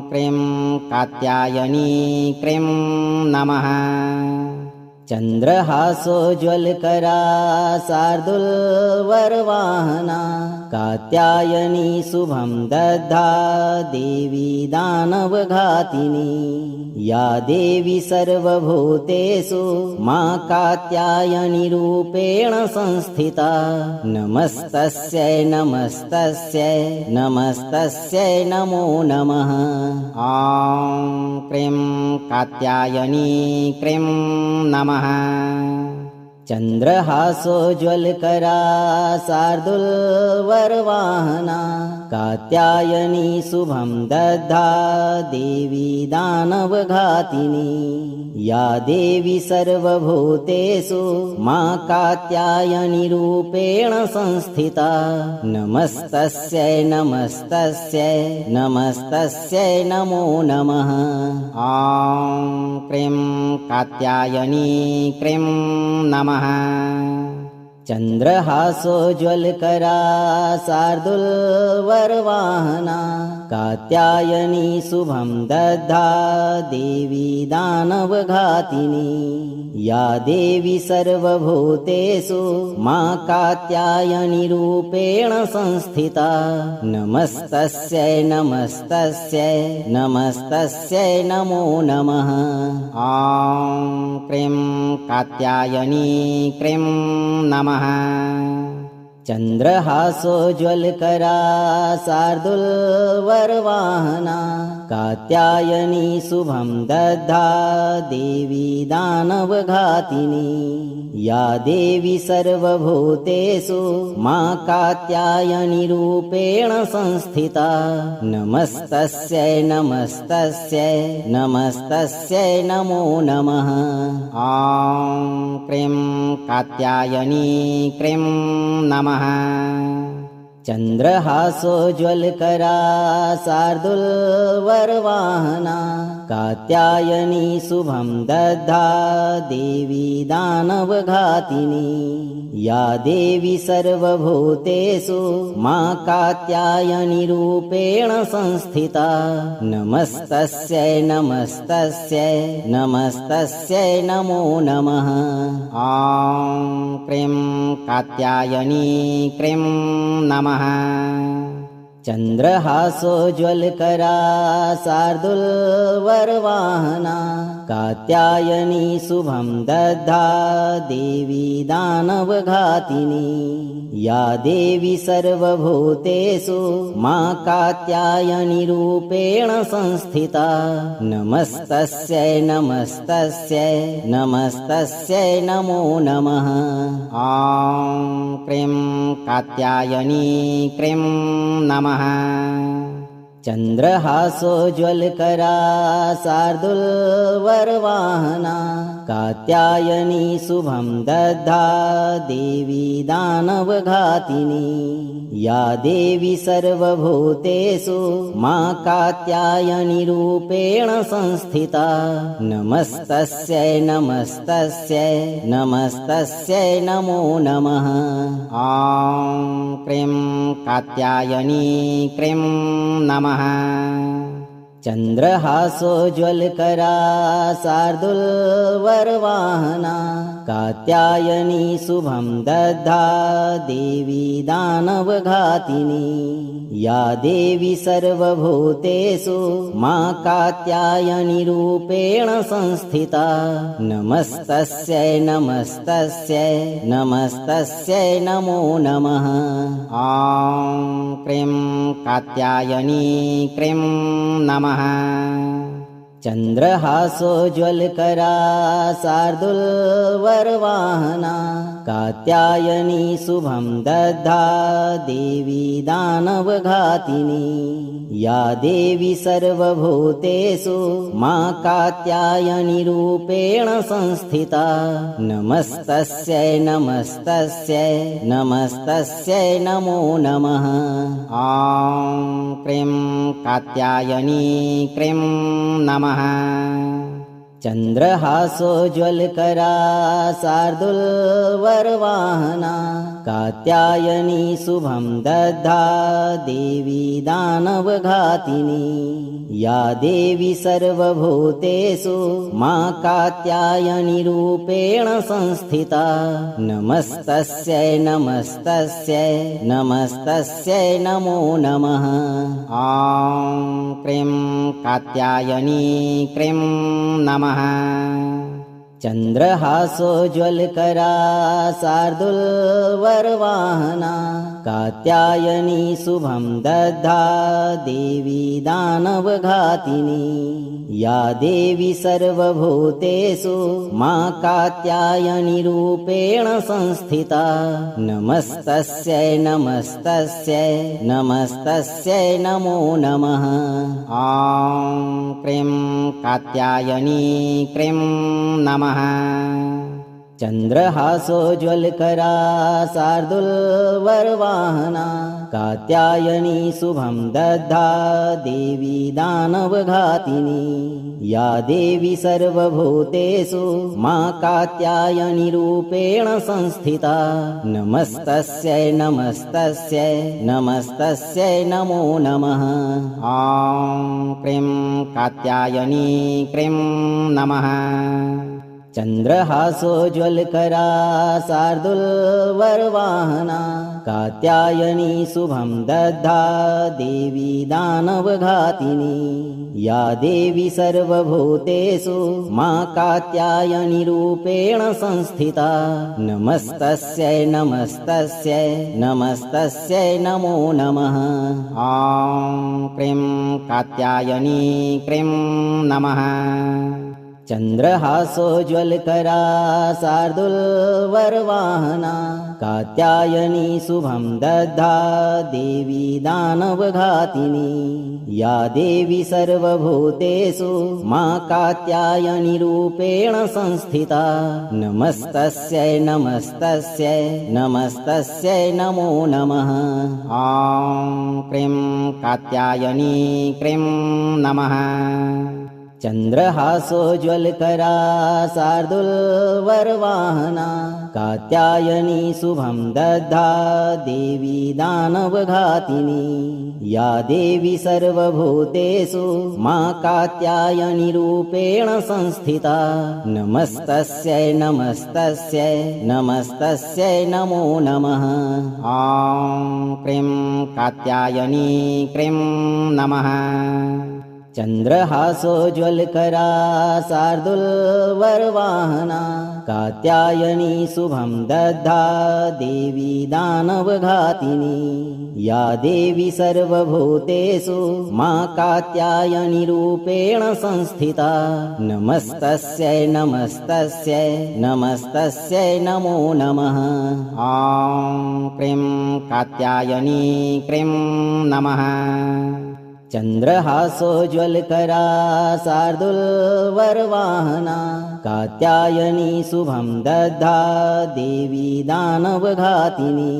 क्रीं कात्यायनी क्रीं नमः। चन्द्रहासोज्ज्वलकरा शार्दूलवरवाहना कात्यायनी शुभं दद्धा देवी दानवघातिनी या देवी सर्वभूतेषु मा कात्यायनी रूपेण संस्थिता नमस्तस्यै नमस्तस्यै नमस्तस्यै नमो नमः। ॐ क्रीं कात्यायनी क्रीं नमः। चन्द्रहासोज्ज्वलकरा शार्दूलवरवाहना कात्यायनी शुभं दद्धा देवी दानवघातिनी या देवी सर्वभूतेषु मा कात्यायनी रूपेण संस्थिता नमस्तस्यै नमस्तस्यै नमस्तस्यै नमो नमः। ॐ क्रीं कात्यायनी क्रीं नमः। चन्द्रहासोज्ज्वलकरा शार्दूलवरवाहना कात्यायनी शुभं दद्धा देवी दानवघातिनी या देवी सर्वभूतेषु मा कात्यायनी रूपेण संस्थिता नमस्तस्यै नमस्तस्यै नमस्तस्यै नमो नमः। ॐ क्रीं कात्यायनी क्रीं नमः। चन्द्रहासोज्ज्वलकरा शार्दूलवरवाहना कात्यायनी शुभं दद्धा देवी दानवघातिनी या देवी सर्वभूतेषु मा कात्यायनी रूपेण संस्थिता नमस्तस्यै नमस्तस्यै नमस्तस्यै नमो नमः। ॐ क्रीं कात्यायनी क्रीं नमः। चन्द्रहासोज्ज्वलकरा शार्दूलवरवाहना कात्यायनी शुभं दद्धा देवी दानवघातिनी या देवी सर्वभूतेषु मा कात्यायनी रूपेण संस्थिता नमस्तस्यै नमस्तस्यै नमस्तस्यै नमो नमः। ॐ क्रीं कात्यायनी क्रीं नमः। चन्द्रहासोज्ज्वलकरा शार्दूलवरवाहना कात्यायनी शुभं दद्धा देवी दानवघातिनी या देवी सर्वभूतेषु मा कात्यायनी रूपेण संस्थिता नमस्तस्यै नमस्तस्यै नमस्तस्यै नमो नमः। ॐ क्रीं कात्यायनी क्रीं नमः। चन्द्रहासोज्ज्वलकरा शार्दूलवरवाहना कात्यायनी शुभं दद्धा देवी दानवघातिनी या देवी सर्वभूतेषु मा कात्यायनी रूपेण संस्थिता नमस्तस्यै नमस्तस्यै नमस्तस्यै नमो नमः। ॐ क्रीं कात्यायनी क्रीं नमः। चन्द्रहासोज्ज्वलकरा शार्दूलवरवाहना कात्यायनी शुभं दद्धा देवी दानवघातिनी या देवी सर्वभूतेषु मा कात्यायनी रूपेण संस्थिता नमस्तस्यै नमस्तस्यै नमस्तस्यै नमो नमः। ॐ क्रीं कात्यायनी क्रीं नमः। चन्द्रहासोज्ज्वलकरा शार्दूलवरवाहना कात्यायनी शुभं दद्धा देवी दानवघातिनी या देवी सर्वभूतेषु मा कात्यायनी रूपेण संस्थिता नमस्तस्यै नमस्तस्यै नमस्तस्यै नमो नमः। ॐ क्रीं कात्यायनी क्रीं नमः। चन्द्रहासोज्ज्वलकरा शार्दूलवरवाहना कात्यायनी शुभं दद्धा देवी दानवघातिनी या देवी सर्वभूतेषु मा कात्यायनी रूपेण संस्थिता नमस्तस्यै नमस्तस्यै नमस्तस्यै नमो नमः। ॐ क्रीं कात्यायनी क्रीं नमः। चन्द्रहासोज्ज्वलकरा शार्दूलवरवाहना कात्यायनी शुभं दद्धा देवी दानवघातिनी या देवी सर्वभूतेषु मा कात्यायनी रूपेण संस्थिता नमस्तस्यै नमस्तस्यै नमस्तस्यै नमो नमः। ॐ क्रीं कात्यायनी क्रीं नमः। चन्द्रहासोज्ज्वलकरा शार्दूलवरवाहना कात्यायनी शुभं दद्धा देवी दानवघातिनी या देवी सर्वभूतेषु मा कात्यायनी रूपेण संस्थिता नमस्तस्यै नमस्तस्यै नमस्तस्यै नमो नमः। ॐ क्रीं कात्यायनी क्रीं नमः। चन्द्रहासोज्ज्वलकरा शार्दूलवरवाहना कात्यायनी शुभं दद्धा देवी दानवघातिनी या देवी सर्वभूतेषु मा कात्यायनी रूपेण संस्थिता नमस्तस्यै नमस्तस्यै नमस्तस्यै नमो नमः। ॐ क्रीं कात्यायनी क्रीं नमः। चन्द्रहासोज्ज्वलकरा शार्दूलवरवाहना कात्यायनी शुभं दद्धा देवी दानवघातिनी या देवी सर्वभूतेषु मा कात्यायनी रूपेण संस्थिता नमस्तस्यै नमस्तस्यै नमस्तस्यै नमो नमः। ॐ क्रीं कात्यायनी क्रीं नमः। चन्द्रहासोज्ज्वलकरा शार्दूलवरवाहना कात्यायनी शुभं दद्धा देवी दानवघातिनी या देवी सर्वभूतेषु मा कात्यायनी रूपेण संस्थिता नमस्तस्यै नमस्तस्यै नमस्तस्यै नमो नमः। ॐ क्रीं कात्यायनी क्रीं नमः। चन्द्रहासोज्ज्वलकरा शार्दूलवरवाहना कात्यायनी शुभं दद्धा देवी दानवघातिनी या देवी सर्वभूतेषु मा कात्यायनी रूपेण संस्थिता नमस्तस्यै नमस्तस्यै नमस्तस्यै नमो नमः। ॐ क्रीं कात्यायनी क्रीं नमः। चन्द्रहासोज्ज्वलकरा शार्दूलवरवाहना कात्यायनी शुभं दद्धा देवी दानवघातिनी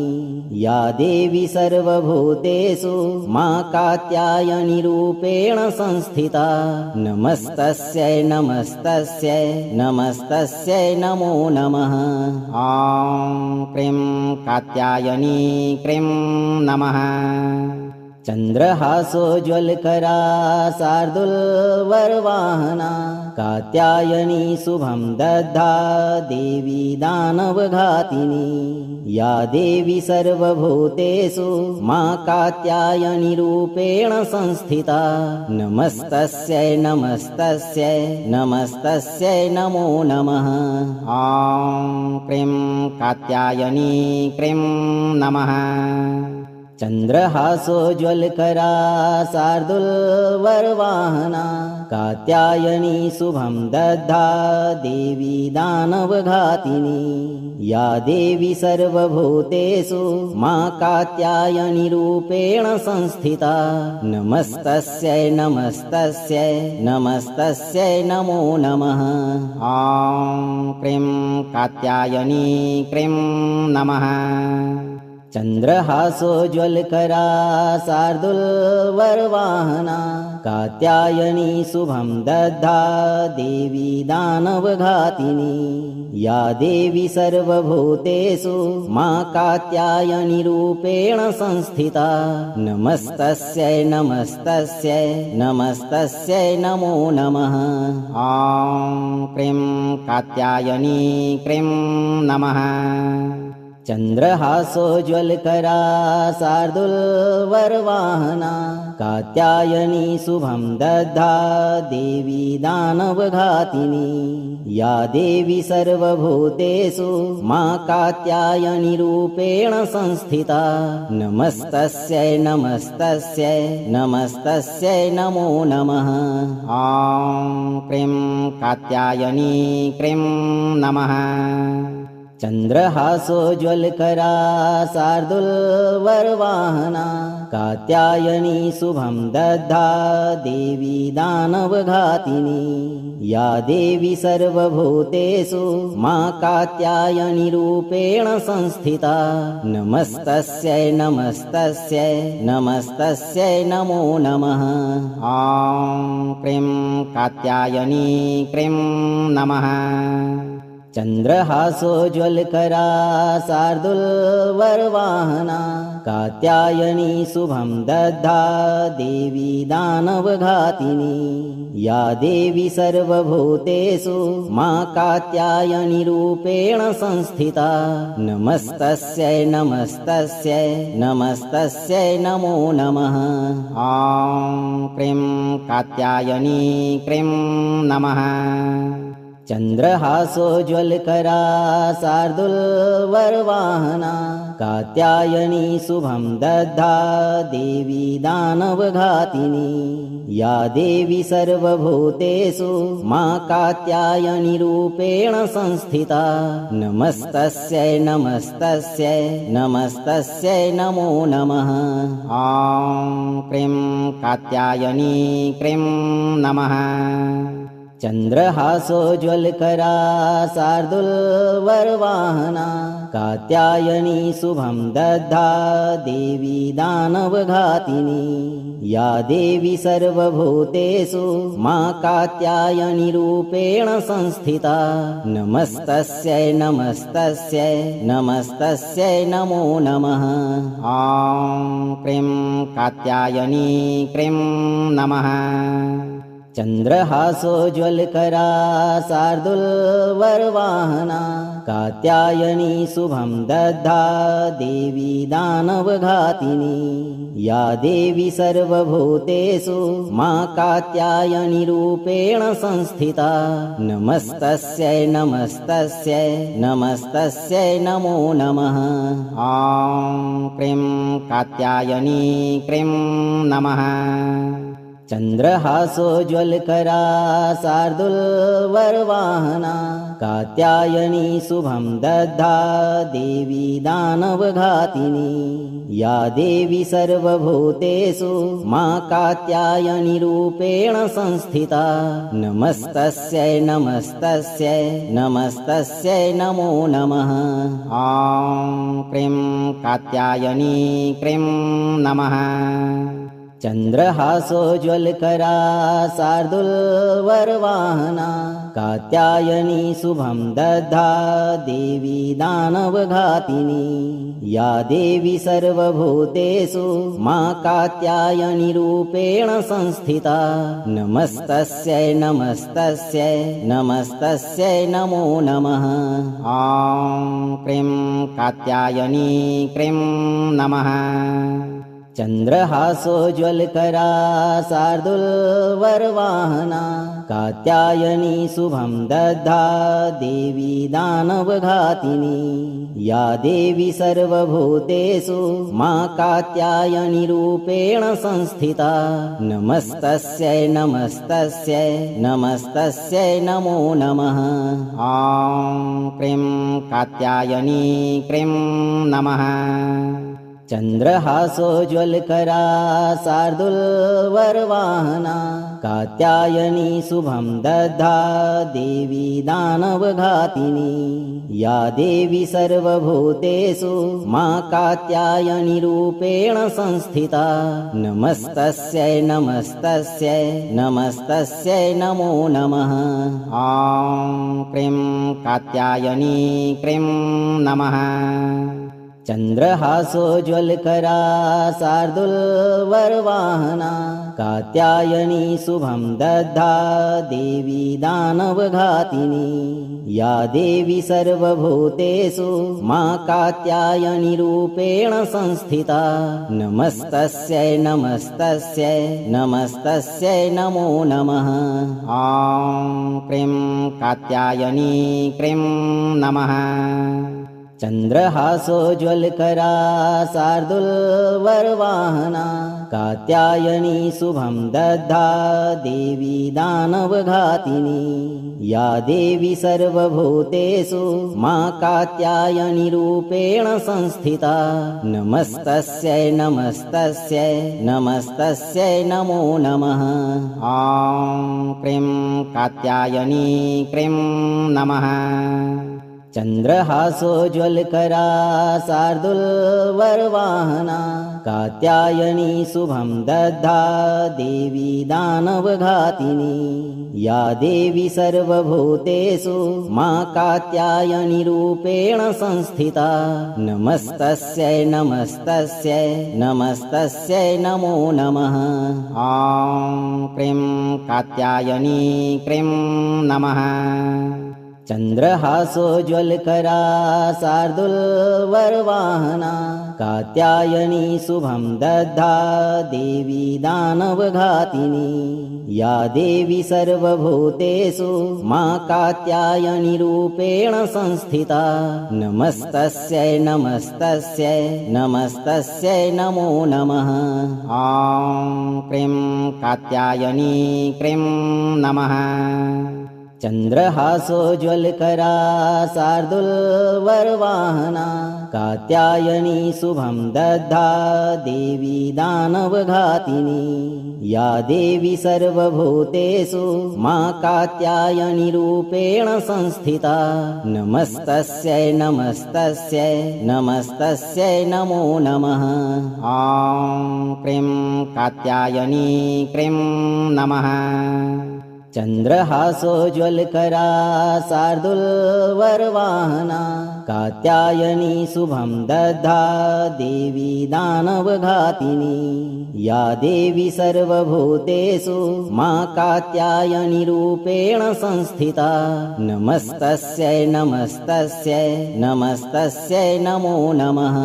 या देवी सर्वभूतेषु मा कात्यायनी रूपेण संस्थिता नमस्तस्यै नमस्तस्यै नमस्तस्यै नमो नमः। ॐ क्रीं कात्यायनी क्रीं नमः। चन्द्रहासोज्ज्वलकरा शार्दूलवरवाहना कात्यायनी शुभं दद्धा देवी दानवघातिनी या देवी सर्वभूतेषु मा कात्यायनी रूपेण संस्थिता नमस्तस्यै नमस्तस्यै नमस्तस्यै नमो नमः। ॐ क्रीं कात्यायनी क्रीं नमः। चन्द्रहासोज्ज्वलकरा शार्दूलवरवाहना कात्यायनी शुभं दद्धा देवी दानवघातिनी या देवी सर्वभूतेषु मा कात्यायनी रूपेण संस्थिता नमस्तस्यै नमस्तस्यै नमस्तस्यै नमो नमः। ॐ क्रीं कात्यायनी क्रीं नमः। चन्द्रहासोज्ज्वलकरा शार्दूलवरवाहना कात्यायनी शुभं दद्धा देवी दानवघातिनी या देवी सर्वभूतेषु मा कात्यायनी रूपेण संस्थिता नमस्तस्यै नमस्तस्यै नमस्तस्यै नमो नमः। ॐ क्रीं कात्यायनी क्रीं नमः। चन्द्रहासोज्ज्वलकरा शार्दूलवरवाहना कात्यायनी शुभं दद्धा देवी दानवघातिनी या देवी सर्वभूतेषु मा कात्यायनी रूपेण संस्थिता नमस्तस्यै नमस्तस्यै नमस्तस्यै नमो नमः। ॐ क्रीं कात्यायनी क्रीं नमः। चन्द्रहासोज्ज्वलकरा शार्दूलवरवाहना कात्यायनी शुभं दद्धा देवी दानवघातिनी या देवी सर्वभूतेषु मा कात्यायनी रूपेण संस्थिता नमस्तस्यै नमस्तस्यै नमस्तस्यै नमो नमः। ॐ क्रीं कात्यायनी क्रीं नमः। चन्द्रहासोज्ज्वलकरा शार्दूलवरवाहना कात्यायनी शुभं दद्धा देवी दानवघातिनी या देवी सर्वभूतेषु मा कात्यायनी रूपेण संस्थिता नमस्तस्यै नमस्तस्यै नमस्तस्यै नमो नमः। ॐ क्रीं कात्यायनी क्रीं नमः। चन्द्रहासोज्ज्वलकरा शार्दूलवरवाहना कात्यायनी शुभं दद्धा देवी दानवघातिनी या देवी सर्वभूतेषु मा कात्यायनी रूपेण संस्थिता नमस्तस्यै नमस्तस्यै नमस्तस्यै नमो नमः। ॐ क्रीं कात्यायनी क्रीं नमः। चन्द्रहासोज्ज्वलकरा शार्दूलवरवाहना कात्यायनी शुभं दद्धा देवी दानवघातिनी या देवी सर्वभूतेषु मा कात्यायनी रूपेण संस्थिता नमस्तस्यै नमस्तस्यै नमस्तस्यै नमो नमः। ॐ क्रीं कात्यायनी क्रीं नमः। चन्द्रहासोज्ज्वलकरा शार्दूलवरवाहना कात्यायनी शुभं दद्धा देवी दानवघातिनी या देवी सर्वभूतेषु मा कात्यायनी रूपेण संस्थिता नमस्तस्यै नमस्तस्यै नमस्तस्यै नमो नमः। ॐ क्रीं कात्यायनी क्रीं नमः। चन्द्रहासोज्ज्वलकरा शार्दूलवरवाहना कात्यायनी शुभं दद्धा देवी दानवघातिनी या देवी सर्वभूतेषु मा कात्यायनी रूपेण संस्थिता नमस्तस्यै नमस्तस्यै नमस्तस्यै नमो नमः। ॐ क्रीं कात्यायनी क्रीं नमः। चन्द्रहासोज्ज्वलकरा शार्दूलवरवाहना कात्यायनी शुभं दद्धा देवी दानवघातिनी या देवी सर्वभूतेषु मा कात्यायनी रूपेण संस्थिता नमस्तस्यै नमस्तस्यै नमस्तस्यै नमो नमः। ॐ क्रीं कात्यायनी क्रीं नमः। चन्द्रहासोज्ज्वलकरा शार्दूलवरवाहना कात्यायनी शुभं दद्धा देवी दानवघातिनी या देवी सर्वभूतेषु मा कात्यायनी रूपेण संस्थिता नमस्तस्यै नमस्तस्यै नमस्तस्यै नमो नमः। ॐ क्रीं कात्यायनी क्रीं नमः। चन्द्रहासोज्ज्वलकरा शार्दूलवरवाहना कात्यायनी शुभं दद्धा देवी दानवघातिनी या देवी सर्वभूतेषु मा कात्यायनी रूपेण संस्थिता नमस्तस्यै नमस्तस्यै नमस्तस्यै नमो नमः। ॐ क्रीं कात्यायनी क्रीं नमः। चन्द्रहासोज्ज्वलकरा शार्दूलवरवाहना कात्यायनी शुभं दद्धा देवी दानवघातिनी या देवी सर्वभूतेषु मा कात्यायनी रूपेण संस्थिता नमस्तस्यै नमस्तस्यै नमस्तस्यै नमो नमः। ॐ क्रीं कात्यायनी क्रीं नमः। चन्द्रहासोज्ज्वलकरा शार्दूलवरवाहना कात्यायनी शुभं दद्धा देवी दानवघातिनी या देवी सर्वभूतेषु मा कात्यायनी रूपेण संस्थिता नमस्तस्यै नमस्तस्यै नमस्तस्यै नमो नमः। ॐ क्रीं कात्यायनी क्रीं नमः। चन्द्रहासोज्ज्वलकरा शार्दूलवरवाहना कात्यायनी शुभं दद्धा देवी दानवघातिनी या देवी सर्वभूतेषु मा कात्यायनी रूपेण संस्थिता नमस्तस्यै नमस्तस्यै नमस्तस्यै नमो नमः। ॐ क्रीं कात्यायनी क्रीं नमः। चन्द्रहासोज्ज्वलकरा शार्दूलवरवाहना कात्यायनी शुभं दद्धा देवी दानवघातिनी या देवी सर्वभूतेषु मा कात्यायनी रूपेण संस्थिता नमस्तस्यै नमस्तस्यै नमस्तस्यै नमो नमः। ॐ क्रीं कात्यायनी क्रीं नमः। चन्द्रहासोज्ज्वलकरा शार्दूलवरवाहना कात्यायनी शुभं दद्धा देवी दानवघातिनी या देवी सर्वभूतेषु मा कात्यायनी रूपेण संस्थिता नमस्तस्यै नमस्तस्यै नमस्तस्यै नमो नमः। ॐ क्रीं कात्यायनी क्रीं नमः। चन्द्रहासोज्ज्वलकरा शार्दूलवरवाहना कात्यायनी शुभं दद्धा देवी दानवघातिनी या देवी सर्वभूतेषु मा कात्यायनी रूपेण संस्थिता नमस्तस्यै नमस्तस्यै नमस्तस्यै नमो नमः।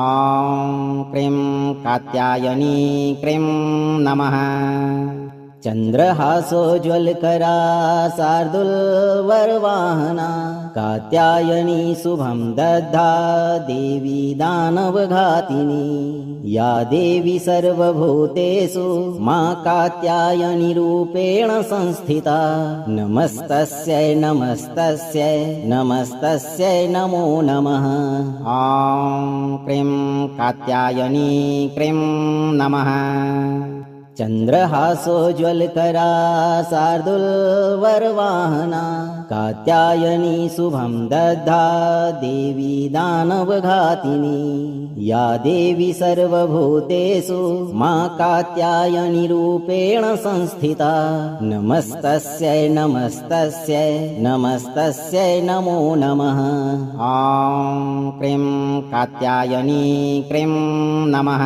ॐ क्रीं कात्यायनी क्रीं नमः। चन्द्रहासोज्ज्वलकरा शार्दूलवरवाहना कात्यायनी शुभं दद्धा देवी दानवघातिनी या देवी सर्वभूतेषु मा कात्यायनी रूपेण संस्थिता नमस्तस्यै नमस्तस्यै नमस्तस्यै नमो नमः। ॐ क्रीं कात्यायनी क्रीं नमः। चन्द्रहासोज्ज्वलकरा शार्दूलवरवाहना कात्यायनी शुभं दद्धा देवी दानवघातिनी या देवी सर्वभूतेषु मा कात्यायनी रूपेण संस्थिता नमस्तस्यै नमस्तस्यै नमस्तस्यै नमो नमः। ॐ क्रीं कात्यायनी क्रीं नमः।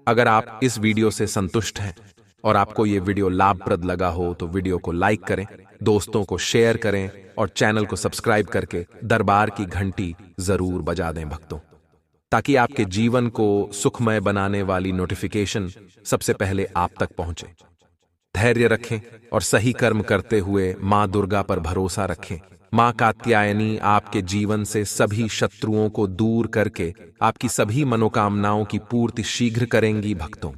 अगर आप इस वीडियो से संतुष्ट हैं और आपको ये वीडियो लाभप्रद लगा हो तो वीडियो को लाइक करें, दोस्तों को शेयर करें और चैनल को सब्सक्राइब करके दरबार की घंटी जरूर बजा दें भक्तों, ताकि आपके जीवन को सुखमय बनाने वाली नोटिफिकेशन सबसे पहले आप तक पहुंचे। धैर्य रखें और सही कर्म करते हुए मां दुर्गा पर भरोसा रखें। मां कात्यायनी आपके जीवन से सभी शत्रुओं को दूर करके आपकी सभी मनोकामनाओं की पूर्ति शीघ्र करेंगी। भक्तों,